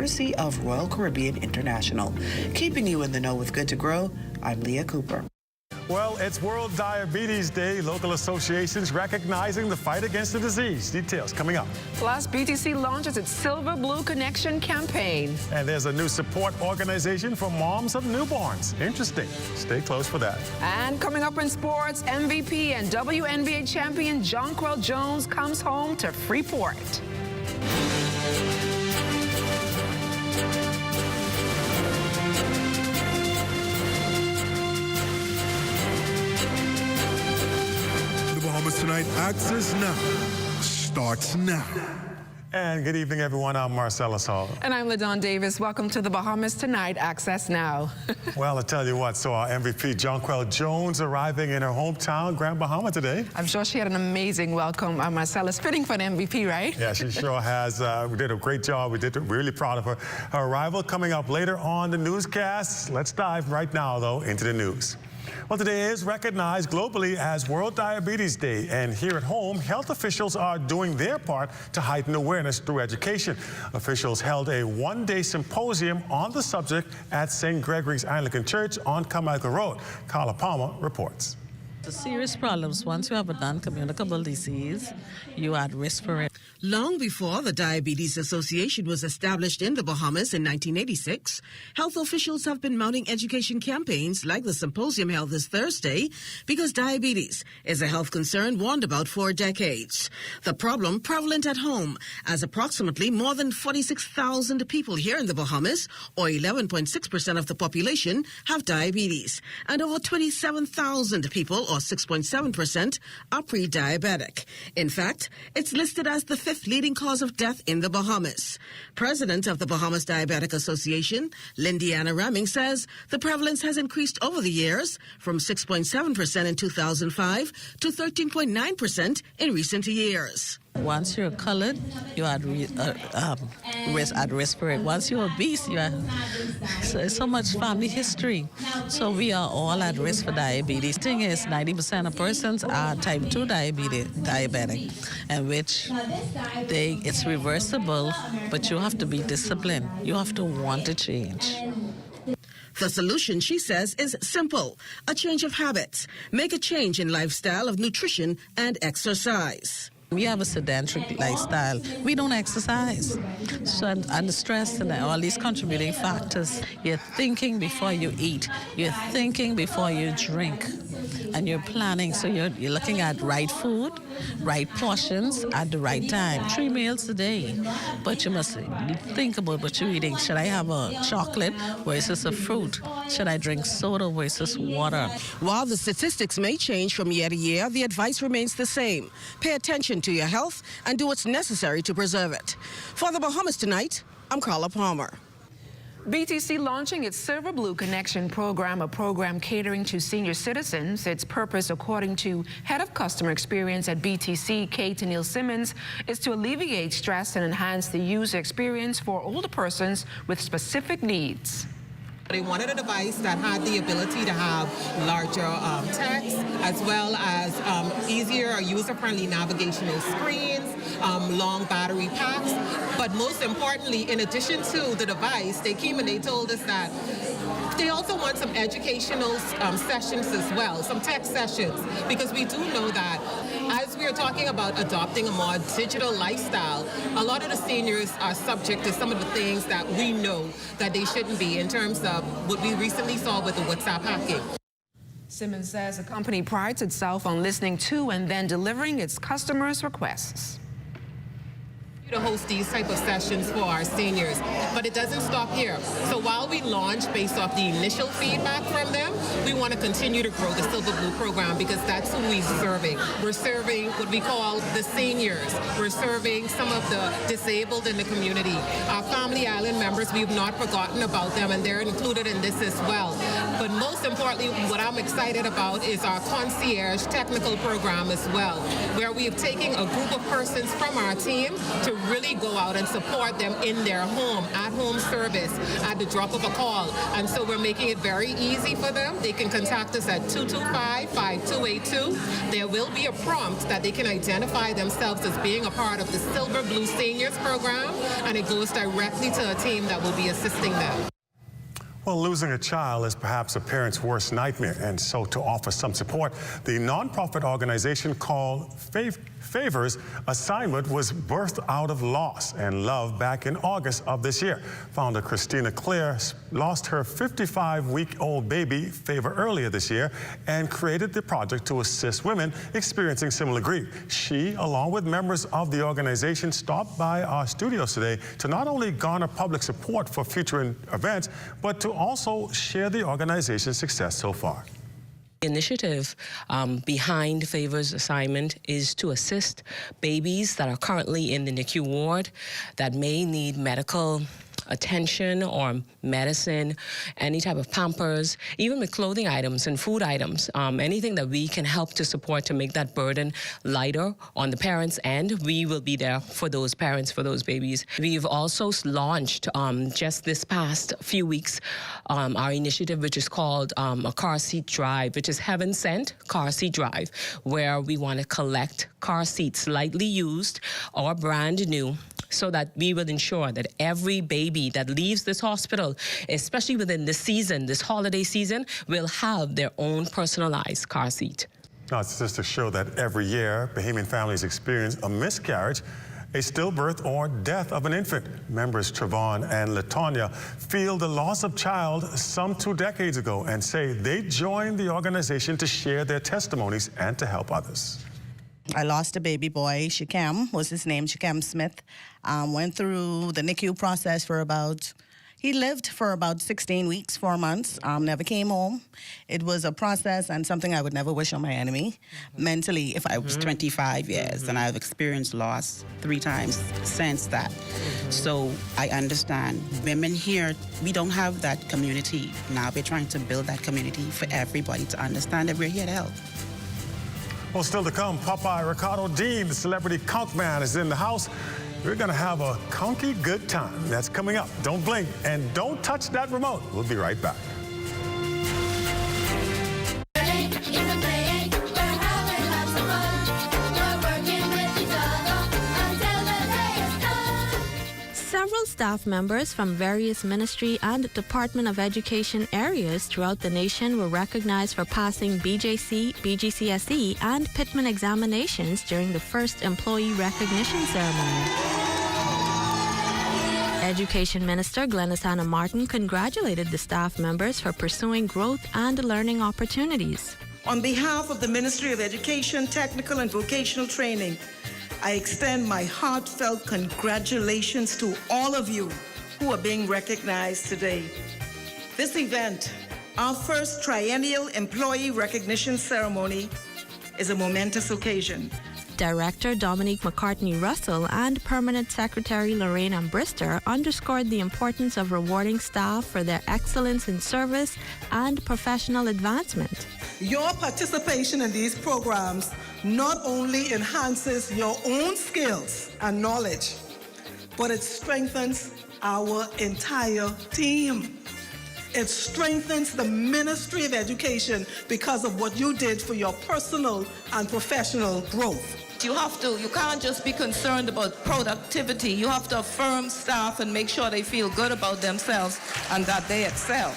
courtesy of Royal Caribbean International. Keeping you in the know with Good to Grow, I'm Leah Cooper. Well, it's World Diabetes Day. Local associations recognizing the fight against the disease. Details coming up. Plus, BTC launches its Silver Blue Connection campaign. And there's a new support organization for moms of newborns. Interesting. Stay close for that. And coming up in sports, MVP and WNBA champion Jonquel Jones comes home to Freeport. Bahamas Tonight, access now, starts now. And good evening, everyone. I'm Marcellus Hall. And I'm LaDawn Davis. Welcome to the Bahamas Tonight, access now. Well, I tell you what, so our MVP, Jonquel Jones, arriving in her hometown, Grand Bahama today. I'm sure she had an amazing welcome, Marcellus. Fitting for an MVP, right? Yeah, she sure has. We did a great job. Really proud of her. Her arrival coming up later on the newscast. Let's dive right now, though, into the news. Well, today is recognized globally as World Diabetes Day, and here at home, health officials are doing their part to heighten awareness through education. Officials held a one-day symposium on the subject at St. Gregory's Anglican Church on Carmichael Road. Carla Palmer reports. The serious problems, once you have a non-communicable disease, you are at risk for it. Long before the Diabetes Association was established in the Bahamas in 1986, health officials have been mounting education campaigns like the symposium held this Thursday because diabetes is a health concern warned about for decades. The problem prevalent at home, as approximately more than 46,000 people here in the Bahamas, or 11.6% of the population, have diabetes, and over 27,000 people, or 6.7%, are pre-diabetic. In fact, it's listed as the fifth leading cause of death in the Bahamas. President of the Bahamas Diabetic Association, Lindiana Ramming, says the prevalence has increased over the years from 6.7% in 2005 to 13.9% in recent years. Once you're colored, you're at risk for it. Once you're obese, you are so much family history. So we are all at risk for diabetes. Thing is, 90% of persons are type 2 diabetic, and which it's reversible, but you have to be disciplined. You have to want to change. The solution, she says, is simple: a change of habits. Make a change in lifestyle of nutrition and exercise. We have a sedentary lifestyle. We don't exercise. So, and the stress and all these contributing factors, you're thinking before you eat. You're thinking before you drink. And you're planning, so you're looking at right food, right portions at the right time. 3 meals a day. But you must think about what you're eating. Should I have a chocolate versus a fruit? Should I drink soda versus water? While the statistics may change from year to year, the advice remains the same. Pay attention to your health and do what's necessary to preserve it. For the Bahamas Tonight, I'm Carla Palmer. BTC launching its Silver Blue Connection program, a program catering to senior citizens. Its purpose, according to Head of Customer Experience at BTC, Kate Neil Simmons, is to alleviate stress and enhance the user experience for older persons with specific needs. They wanted a device that had the ability to have larger text, as well as easier or user-friendly navigational screens, long battery packs. But most importantly, in addition to the device, they came and they told us that they also want some educational sessions as well, some tech sessions, because we do know that as we are talking about adopting a more digital lifestyle, a lot of the seniors are subject to some of the things that we know that they shouldn't be, in terms of what we recently saw with the WhatsApp hacking. Simmons says the company prides itself on listening to and then delivering its customers' requests. To host these type of sessions for our seniors, but it doesn't stop here. So while we launch based off the initial feedback from them, we want to continue to grow the Silver Blue program, because that's who we're serving. We're serving what we call the seniors. We're serving some of the disabled in the community. Our Family Island members, we've not forgotten about them, and they're included in this as well. But most importantly, what I'm excited about is our concierge technical program as well, where we are taking a group of persons from our team to really go out and support them in their home, at-home service, at the drop of a call. And so we're making it very easy for them. They can contact us at 225-5282. There will be a prompt that they can identify themselves as being a part of the Silver Blue Seniors program, and it goes directly to a team that will be assisting them. Well, losing a child is perhaps a parent's worst nightmare, and so to offer some support, the nonprofit organization called Favors assignment was birthed out of loss and love back in August of this year. Founder Christina Clare lost her 55-week-old baby, Favor, earlier this year and created the project to assist women experiencing similar grief. She, along with members of the organization, stopped by our studios today to not only garner public support for future events, but to also share the organization's success so far. The initiative behind Favor's assignment is to assist babies that are currently in the NICU ward that may need medical attention or medicine, any type of Pampers, even with clothing items and food items, anything that we can help to support to make that burden lighter on the parents, and we will be there for those parents, for those babies. We've also launched just this past few weeks our initiative, which is called a car seat drive, which is Heaven Sent Car Seat Drive, where we want to collect car seats lightly used or brand new, so that we will ensure that every baby that leaves this hospital, especially within this season, this holiday season, will have their own personalized car seat. Now, it's just to show that every year, Bahamian families experience a miscarriage, a stillbirth, or death of an infant. Members Trevon and Latonya feel the loss of child some 2 decades ago and say they joined the organization to share their testimonies and to help others. I lost a baby boy. Shikem was his name, Shikem Smith. Went through the NICU process he lived for about 16 weeks, 4 months, never came home. It was a process and something I would never wish on my enemy, mentally. I was 25 years and I've experienced loss 3 times since that. So I understand women here, we don't have that community. Now we're trying to build that community for everybody to understand that we're here to help. Well, still to come, Popeye Ricardo Dean, the celebrity conch man, is in the house. We're going to have a conky good time. That's coming up. Don't blink and don't touch that remote. We'll be right back. Several staff members from various ministry and Department of Education areas throughout the nation were recognized for passing BJC, BGCSE, and Pittman examinations during the first employee recognition ceremony. Education Minister Glenys Hannah Martin congratulated the staff members for pursuing growth and learning opportunities. On behalf of the Ministry of Education, Technical and Vocational Training, I extend my heartfelt congratulations to all of you who are being recognized today. This event, our first triennial employee recognition ceremony, is a momentous occasion. Director Dominique McCartney-Russell and Permanent Secretary Lorraine Ambrister underscored the importance of rewarding staff for their excellence in service and professional advancement. Your participation in these programs not only enhances your own skills and knowledge, but it strengthens our entire team. It strengthens the Ministry of Education because of what you did for your personal and professional growth. You can't just be concerned about productivity. You have to affirm staff and make sure they feel good about themselves and that they excel.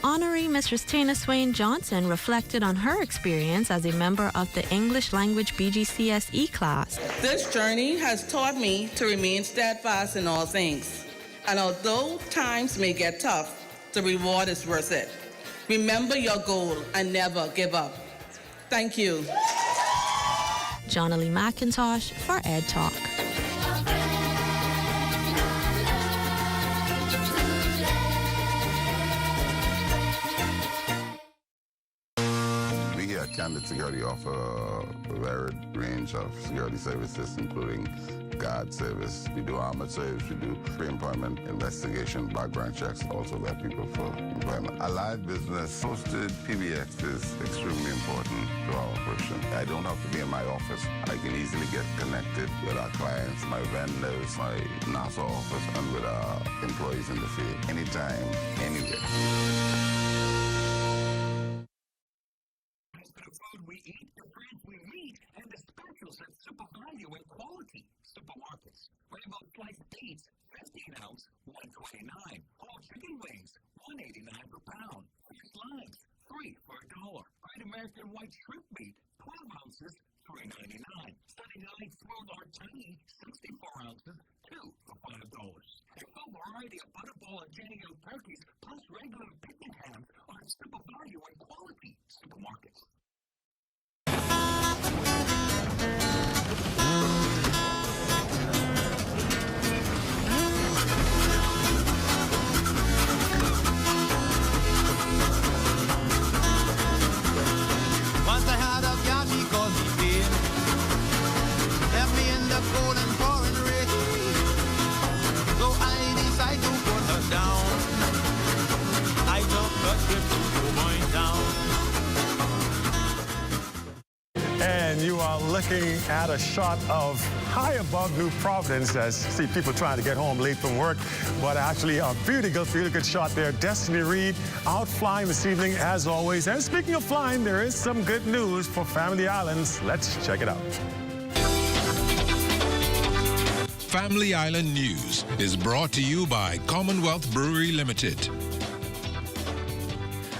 Honorary Mistress Tina Swain Johnson reflected on her experience as a member of the English Language BGCSE class. This journey has taught me to remain steadfast in all things. And although times may get tough, the reward is worth it. Remember your goal and never give up. Thank you. Jonalie McIntosh for Ed Talk. We here at Candid Security offer a varied range of security services, including guard service. We do armored service, we do pre-employment investigation, background checks, also vet people for employment. A live business hosted PBX is extremely important to our operation. I don't have to be in my office. I can easily get connected with our clients, my vendors, my NASA office, and with our employees in the field, anytime, anywhere. We eat, the brands we meet, and the specials at super value and quality. Supermarkets. Rainbow sliced dates, 15 ounce, $1.29. Whole chicken wings, $1.89 per pound. Fish limes, 3 for $1. Great American white shrimp meat, 12 ounces, $3.99. Sunny Delight smooth or tiny, 64 ounces, 2 for $5. A full variety of butterball and Jenny-O turkeys, plus regular picnic hams are super value and quality. Supermarkets. Once I had a gal, she called me dear. Left me in the cold and pouring rain. So I decided to put her down. I took a trip to Point Town. And you are looking at a shot of high above New Providence as see people trying to get home late from work, but actually a really good shot there. Destiny Reed out flying this evening as always. And speaking of flying, there is some good news for Family Islands. Let's check it out. Family Island News is brought to you by Commonwealth Brewery Limited.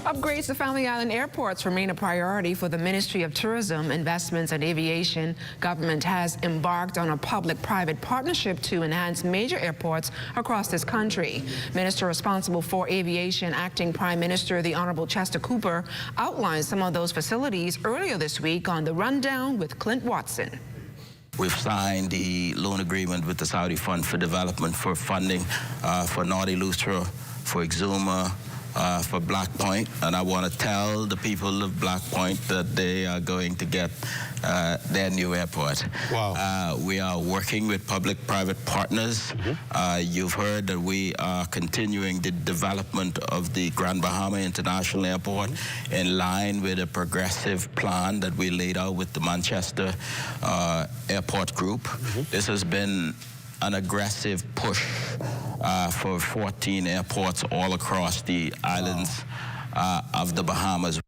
Upgrades to Family Island airports remain a priority for the Ministry of Tourism, Investments and Aviation. Government has embarked on a public-private partnership to enhance major airports across this country. Minister responsible for aviation, Acting Prime Minister the Honorable Chester Cooper, outlined some of those facilities earlier this week on The Rundown with Clint Watson. We've signed the loan agreement with the Saudi Fund for Development for funding for Naughty Lustra, for Exuma, for Black Point, and I want to tell the people of Black Point that they are going to get their new airport. Wow. We are working with public-private partners. You've heard that we are continuing the development of the Grand Bahama International Airport in line with a progressive plan that we laid out with the Manchester Airport Group. This has been an aggressive push for 14 airports all across the islands of the Bahamas.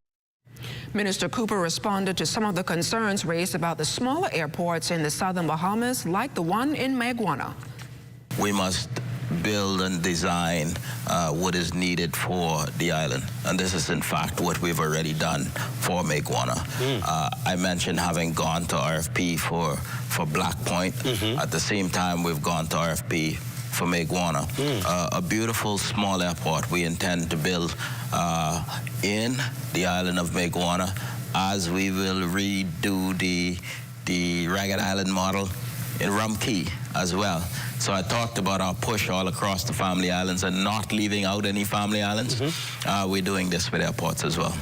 Minister Cooper responded to some of the concerns raised about the smaller airports in the southern Bahamas, like the one in Maguana. We must build and design what is needed for the island. And this is, in fact, what we've already done for Maguana. I mentioned having gone to RFP for Black Point. At the same time, we've gone to RFP for Maguana. A beautiful small airport we intend to build in the island of Maguana, as we will redo the Ragged Island model in Rum Key as well. So I talked about our push all across the Family Islands and not leaving out any Family Islands. We're doing this with airports as well.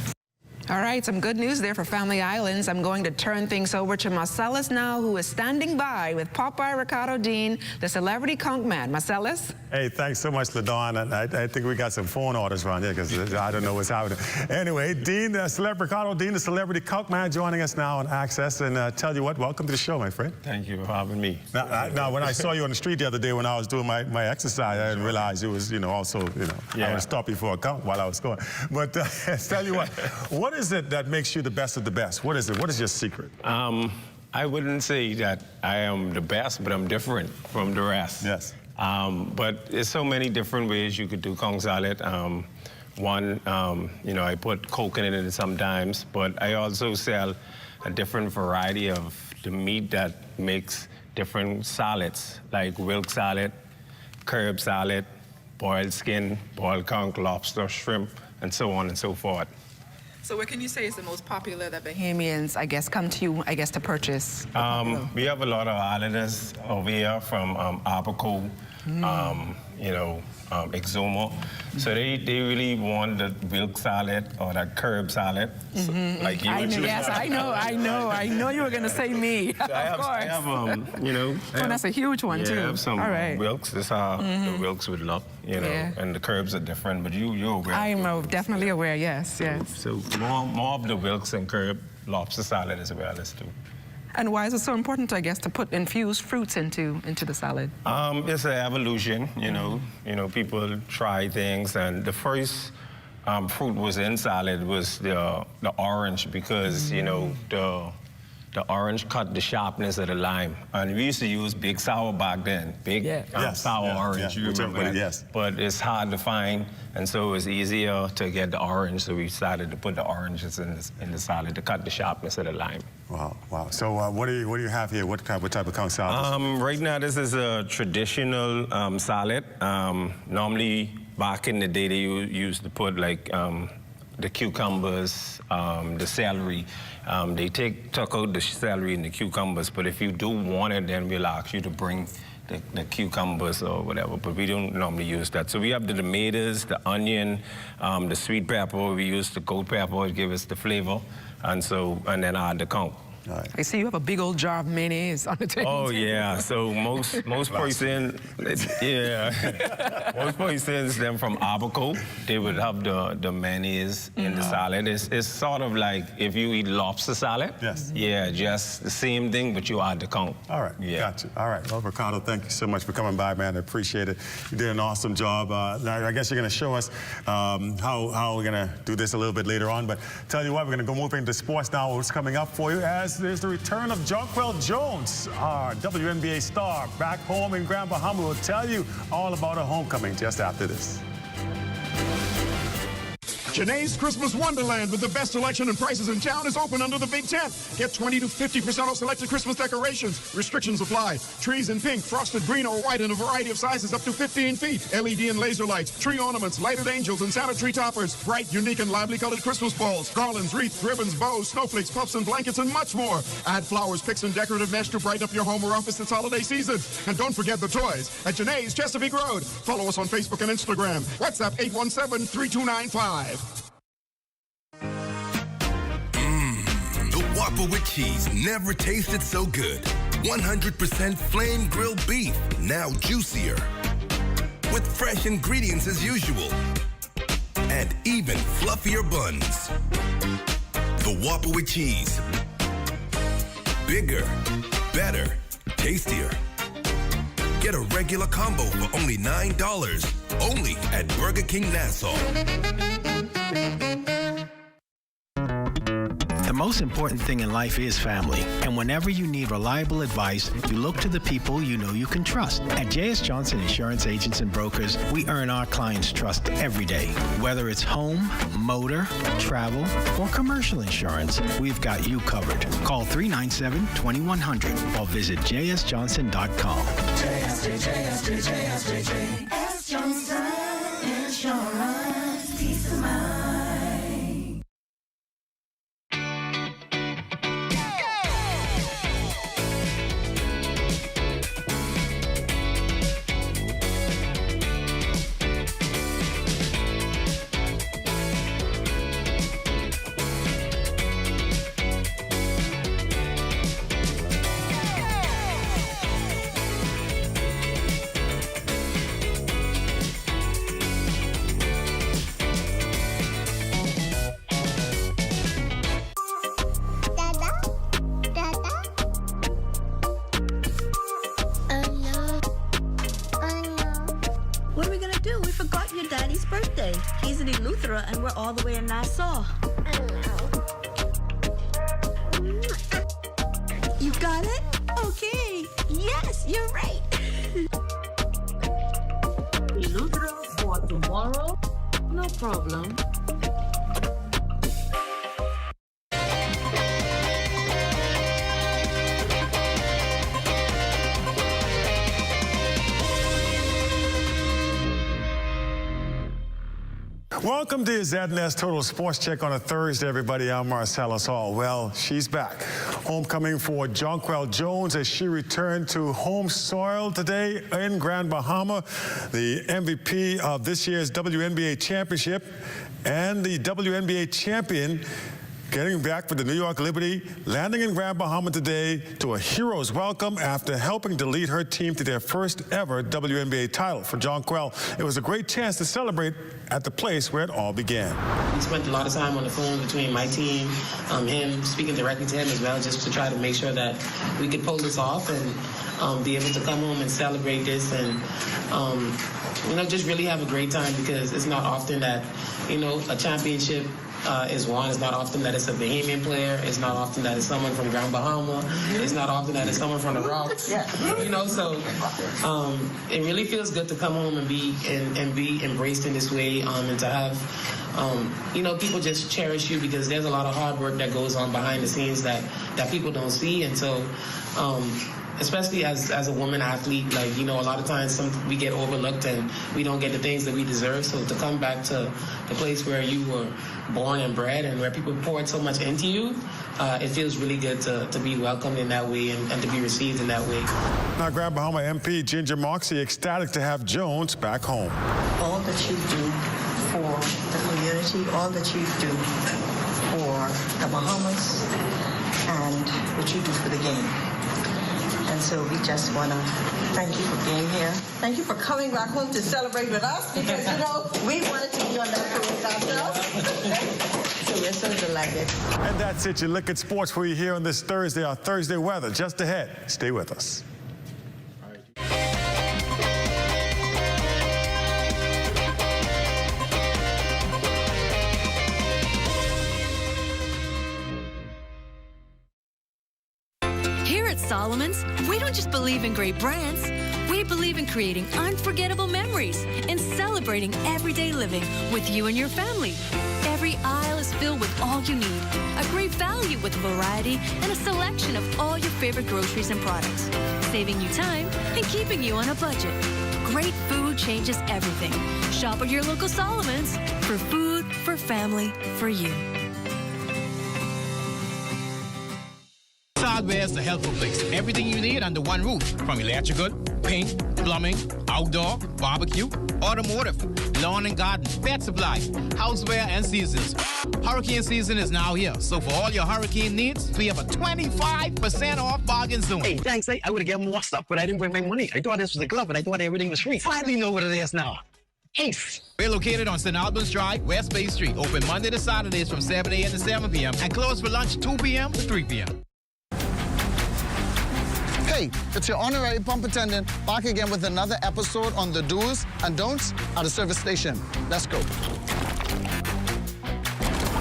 All right, some good news there for Family Islands. I'm going to turn things over to Marcellus now, who is standing by with Popeye Ricardo Dean, the celebrity conch man. Marcellus? Hey, thanks so much, LaDawn. And I think we got some phone orders around here because I don't know what's happening. Anyway, Dean, Ricardo Dean, the celebrity conch man, joining us now on Access. And tell you what, welcome to the show, my friend. Thank you for having me. Now, when I saw you on the street the other day when I was doing my exercise, I didn't realize it was, also, I would stop you for a conch while I was going. But tell you what is it that makes you the best of the best? What is it? What is your secret? I wouldn't say that I am the best, but I'm different from the rest. Yes. But there's so many different ways you could do conch salad. One, I put coconut in it sometimes, but I also sell a different variety of the meat that makes different salads, like wilk salad, curb salad, boiled skin, boiled conch, lobster, shrimp, and so on and so forth. So what can you say is the most popular that Bahamians, I guess, come to you, to purchase? We have a lot of islanders over here from Abaco, eczema. So they really want the milk salad or that curb salad. So, like you Yes, I know you were going to say me. So I have, that's a huge one too. I have some All right. wilks. This are the wilks with luck, and the curbs are different, but you're aware. I'm definitely aware, yes. So more of the wilks and curb lobster salad as well as too. And why is it so important, I guess, to put infused fruits into the salad? It's an evolution, people try things, and the first fruit was in salad was the orange because, the orange cut the sharpness of the lime. And we used to use big sour back then, sour orange, you remember that? Yes. But it's hard to find, and so it's easier to get the orange, so we started to put the oranges in the salad to cut the sharpness of the lime. Wow. So what do you have here? What type of conch salad? Right now, this is a traditional salad. Normally, back in the day, they used to put like the cucumbers, the celery. They took out the celery and the cucumbers, but if you do want it, then we'll ask you to bring the cucumbers or whatever, but we don't normally use that. So we have the tomatoes, the onion, the sweet pepper. We use the goat pepper to give us the flavor, and then add the conch. Right. I see you have a big old jar of mayonnaise on the table. Oh yeah, so most persons, most persons them from Abaco, they would have the mayonnaise in the salad. It's sort of like if you eat lobster salad. Yes. Yeah, just the same thing, but you add the conch. All right, gotcha. All right, well, Ricardo, thank you so much for coming by, man. I appreciate it. You did an awesome job. I guess you're going to show us how we're going to do this a little bit later on, but tell you what, we're going to go move into sports now. What's coming up for you as there's the return of Jonquel Jones, our WNBA star, back home in Grand Bahama. We'll tell you all about her homecoming just after this. Janae's Christmas Wonderland with the best selection and prices in town is open under the Big Tent. Get 20 to 50% off selected Christmas decorations. Restrictions apply. Trees in pink, frosted green or white in a variety of sizes up to 15 feet. LED and laser lights, tree ornaments, lighted angels, and Santa tree toppers. Bright, unique, and lively colored Christmas balls, garlands, wreaths, ribbons, bows, snowflakes, puffs, and blankets, and much more. Add flowers, picks, and decorative mesh to brighten up your home or office this holiday season. And don't forget the toys at Janae's Chesapeake Road. Follow us on Facebook and Instagram. WhatsApp 817-3295. Whopper with cheese never tasted so good. 100% flame grilled beef, now juicier. With fresh ingredients as usual. And even fluffier buns. The Whopper with cheese. Bigger, better, tastier. Get a regular combo for only $9. Only at Burger King Nassau. The most important thing in life is family, and whenever you need reliable advice, you look to the people you know you can trust. At J.S. Johnson Insurance Agents and Brokers, we earn our clients' trust every day. Whether it's home, motor, travel, or commercial insurance, we've got you covered. Call 397-2100 or visit jsjohnson.com. JS Johnson Insurance, peace of mind. And we're all the way in Nassau. You got it? Okay. Yes, you're right. Eleuthera for tomorrow? No problem. Welcome to your ZNS Total Sports Check on a Thursday, everybody. I'm Marcellus Hall. Well, she's back. Homecoming for Jonquel Jones as she returned to home soil today in Grand Bahama. The MVP of this year's WNBA championship and the WNBA champion getting back for the New York Liberty, landing in Grand Bahama today to a hero's welcome after helping to lead her team to their first ever WNBA title. For Jonquel, it was a great chance to celebrate at the place where it all began. We spent a lot of time on the phone between my team, him, speaking directly to him as well, just to try to make sure that we could pull this off and be able to come home and celebrate this and, just really have a great time, because it's not often that, a championship is won. It's not often that it's a Bahamian player. It's not often that it's someone from Grand Bahama. It's not often that it's someone from the Rocks. So it really feels good to come home and be embraced in this way, and to have people just cherish you, because there's a lot of hard work that goes on behind the scenes that people don't see. And so especially as a woman athlete, a lot of times we get overlooked and we don't get the things that we deserve. So to come back to the place where you were born and bred and where people poured so much into you, it feels really good to be welcomed in that way and to be received in that way. Now, Grand Bahama MP Ginger Moxie ecstatic to have Jones back home. All that you do for the community, all that you do for the Bahamas, and what you do for the game. And so we just want to thank you for being here. Thank you for coming back home to celebrate with us, because, we wanted to be on that cruise ourselves. So we're so delighted. And that's it. You look at sports for you here on this Thursday. Our Thursday weather just ahead. Stay with us. Solomon's, we don't just believe in great brands. We believe in creating unforgettable memories and celebrating everyday living with you and your family. Every aisle is filled with all you need. A great value with a variety and a selection of all your favorite groceries and products. Saving you time and keeping you on a budget. Great food changes everything. Shop at your local Solomon's for food, for family, for you. Hardware is a helpful place. Everything you need under one roof, from electrical, paint, plumbing, outdoor, barbecue, automotive, lawn and garden, pet supply, houseware, and seasons. Hurricane season is now here, so for all your hurricane needs, we have a 25% off bargain zone. Hey, thanks. I would have given more stuff, but I didn't bring my money. I thought this was a glove, and I thought everything was free. Finally know what it is now. Ace. We're located on St. Albans Drive, West Bay Street, open Monday to Saturdays from 7 a.m. to 7 p.m. and closed for lunch 2 p.m. to 3 p.m. Hey, it's your honorary pump attendant back again with another episode on the do's and don'ts at a service station. Let's go.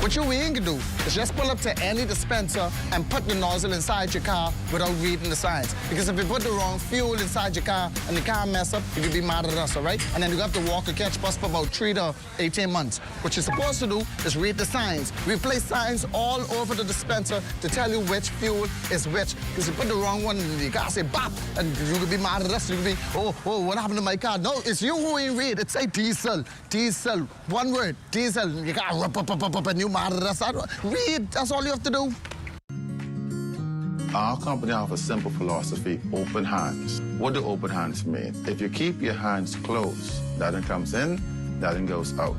What you ain't gonna do is just pull up to any dispenser and put the nozzle inside your car without reading the signs. Because if you put the wrong fuel inside your car and the car mess up, you can be mad at us, all right? And then you have to walk a catch bus for about 3 to 18 months. What you're supposed to do is read the signs. We place signs all over the dispenser to tell you which fuel is which. Because you put the wrong one in the car, say bop, and you could be mad at us. You could be, oh, what happened to my car? No, it's you who ain't read. It say diesel, diesel, one word, diesel. You got up, and you mad at us. Read, that's all you have to do. Our company offers a simple philosophy, open hands. What do open hands mean? If you keep your hands closed, nothing comes in, nothing goes out.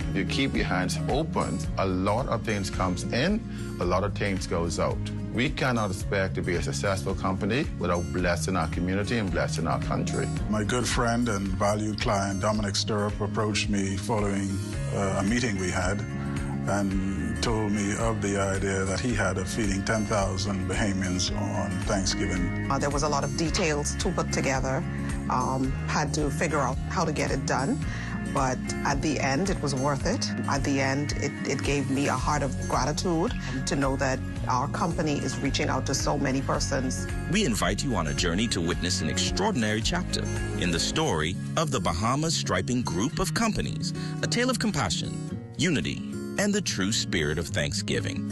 If you keep your hands open, a lot of things comes in, a lot of things goes out. We cannot expect to be a successful company without blessing our community and blessing our country. My good friend and valued client, Dominic Stirrup, approached me following a meeting we had and told me of the idea that he had of feeding 10,000 Bahamians on Thanksgiving. There was a lot of details to put together, had to figure out how to get it done. But at the end, it was worth it. At the end, it gave me a heart of gratitude to know that our company is reaching out to so many persons. We invite you on a journey to witness an extraordinary chapter in the story of the Bahamas Striping Group of Companies, a tale of compassion, unity, and the true spirit of Thanksgiving.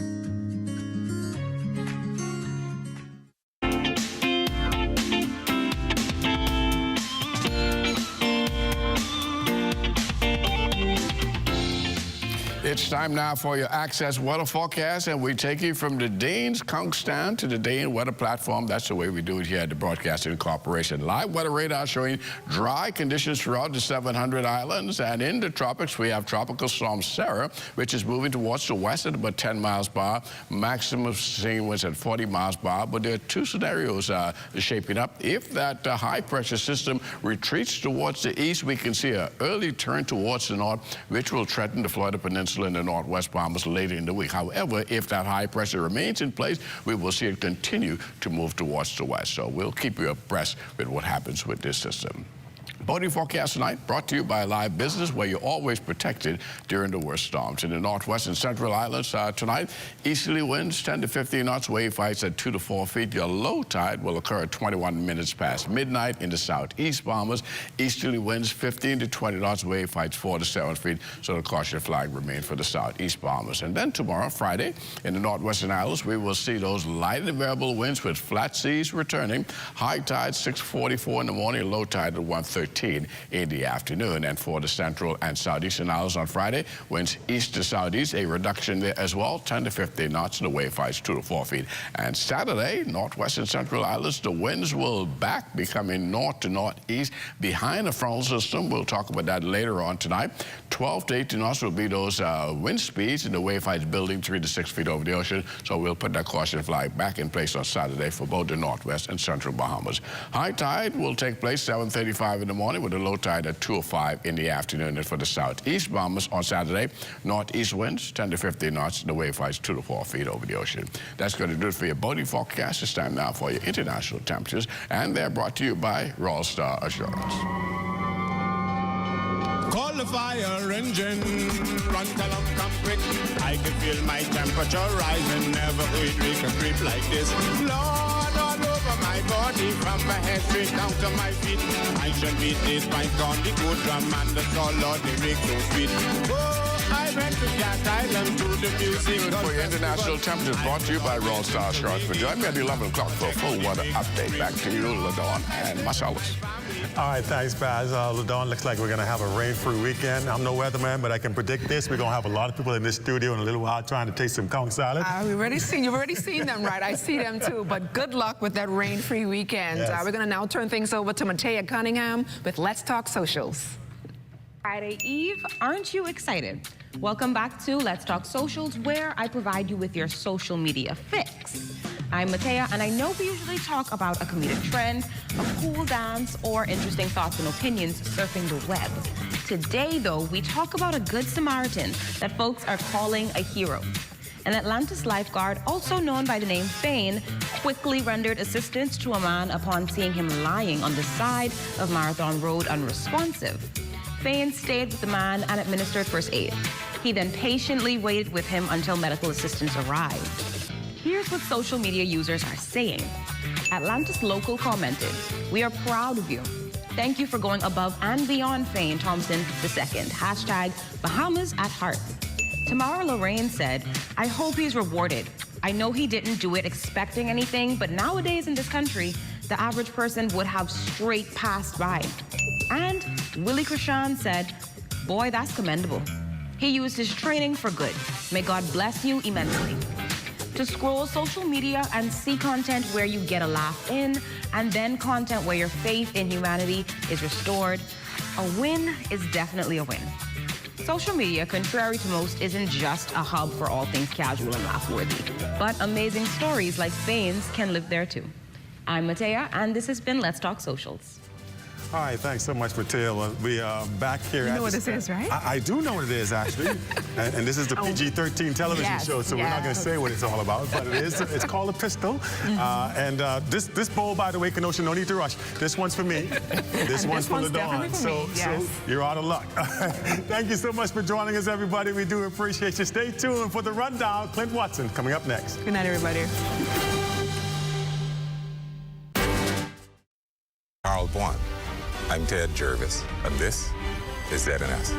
It's time now for your Access weather forecast, and we take you from the Dane's Conch stand to the Dane weather platform. That's the way we do it here at the Broadcasting Corporation. Live weather radar showing dry conditions throughout the 700 islands, and in the tropics we have Tropical Storm Sarah, which is moving towards the west at about 10 miles per hour. Maximum seeing winds at 40 miles per hour, but there are two scenarios shaping up. If that high pressure system retreats towards the east, we can see an early turn towards the north, which will threaten the Florida Peninsula and the northwest Bahamas later in the week. However, if that high pressure remains in place, we will see it continue to move towards the west. So we'll keep you abreast with what happens with this system. Boating forecast tonight brought to you by Live Business, where you're always protected during the worst storms. In the northwest and central islands tonight, easterly winds 10 to 15 knots, wave heights at 2 to 4 feet. Your low tide will occur at 21 minutes past midnight in the southeast Bahamas. Easterly winds 15 to 20 knots, wave heights 4 to 7 feet. So the caution flag remains for the southeast Bahamas. And then tomorrow, Friday, in the northwestern islands, we will see those light and variable winds with flat seas returning. High tide 6:44 in the morning, low tide at 1:13 in the afternoon. And for the central and southeastern islands on Friday, winds east to southeast, a reduction there as well, 10 to 15 knots, and the wave heights 2 to 4 feet. And Saturday, northwest and central islands, the winds will back, becoming north to northeast behind the frontal system. We'll talk about that later on tonight. 12 to 18 knots will be those wind speeds, and the wave heights building 3 to 6 feet over the ocean. So we'll put that caution flag back in place on Saturday for both the northwest and central Bahamas. High tide will take place 7:35 in the morning, with a low tide at 2:05 in the afternoon. And for the southeast Bahamas on Saturday, northeast winds 10 to 15 knots, and the wave heights 2 to 4 feet over the ocean. That's going to do it for your boating forecast. It's time now for your international temperatures, and they're brought to you by Royal Star Assurance. Call the fire engine, run, tell 'em come quick. I can feel my temperature rising, never could we can creep like this. Lord, all over my body, from my head straight down to my feet. I should beat this pint on the good drum, and that's all Lord, the rig so sweet. Oh, I went to Cat Island to the music. Good for your international temperatures, brought to you by Royal Star Assurance. But join me at 11 o'clock for a full weather update. Back to you, LaDawn and Marcellus. All right, thanks, Baz. LaDawn, looks like we're going to have a rain-free weekend. I'm no weatherman, but I can predict this. We're going to have a lot of people in this studio in a little while trying to taste some conch salad. You've already seen them, right? I see them too, but good luck with that rain-free weekend. Yes. We're going to now turn things over to Matea Cunningham with Let's Talk Socials. Friday Eve, aren't you excited? Welcome back to Let's Talk Socials, where I provide you with your social media fix. I'm Matea, and I know we usually talk about a comedic trend, a cool dance, or interesting thoughts and opinions surfing the web. Today, though, we talk about a good Samaritan that folks are calling a hero. An Atlantis lifeguard, also known by the name Fane, quickly rendered assistance to a man upon seeing him lying on the side of Marathon Road unresponsive. Fane stayed with the man and administered first aid. He then patiently waited with him until medical assistance arrived. Here's what social media users are saying. Atlantis Local commented, "We are proud of you. Thank you for going above and beyond, Fane Thompson II. Hashtag Bahamas at heart." Tamara Lorraine said, "I hope he's rewarded. I know he didn't do it expecting anything, but nowadays in this country, the average person would have straight passed by." And Willie Krishan said, "Boy, that's commendable. He used his training for good. May God bless you immensely." To scroll social media and see content where you get a laugh in, and then content where your faith in humanity is restored, a win is definitely a win. Social media, contrary to most, isn't just a hub for all things casual and laugh-worthy, but amazing stories like Fane's can live there too. I'm Matea, and this has been Let's Talk Socials. All right, thanks so much, Matea. We are back here. You know what this is, right? I do know what it is, actually. and this is the PG-13 television show, so we're not going to say what it's all about, but it is. It's called A Pistol. This bowl, by the way, Kenosha, no need to rush. This one's for me. This one's for LaDawn. So you're out of luck. Thank you so much for joining us, everybody. We do appreciate you. Stay tuned for the rundown. Clint Watson coming up next. Good night, everybody. I'm Ted Jervis, and this is ZNS.